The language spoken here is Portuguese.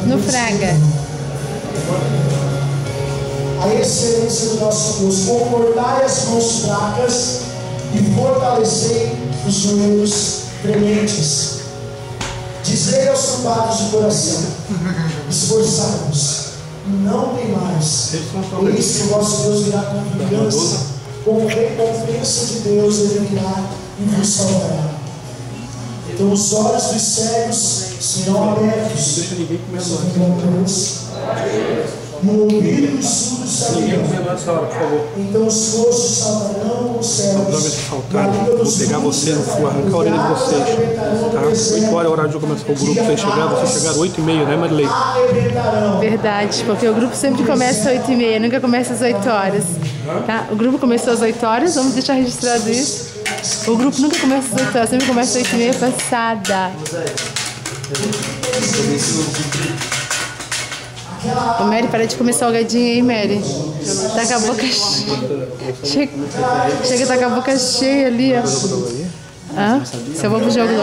No Fraga. A excelência do nosso Deus, confortai as mãos fracas e fortalecei os joelhos trementes. Dizei aos turbados de coração: esforçai-vos e não teimais. Eis que o vosso Deus virá com vingança, com recompensa de Deus ele virá e vos salvará. Então os olhos dos cegos serão abertos, e o ouvido dos surdos saberão. Então os coxos saltarão os céus. Vou pegar você no fogo, arrancar a orelha de vocês. Tá? 8 horas é o horário de começar o grupo. Vocês chegaram 8h30, né, Marilei? Verdade, porque o grupo sempre começa às 8h30, nunca começa às 8 horas. Tá? O grupo começou às 8 horas, vamos deixar registrado isso. O grupo nunca começa às 8 horas, sempre começa às 8h30 passada. Ô Mary, para de comer salgadinho aí, Mary. Tá com a boca cheia. Chega, tá com a boca cheia ali, ó. Se eu vou pro jogo.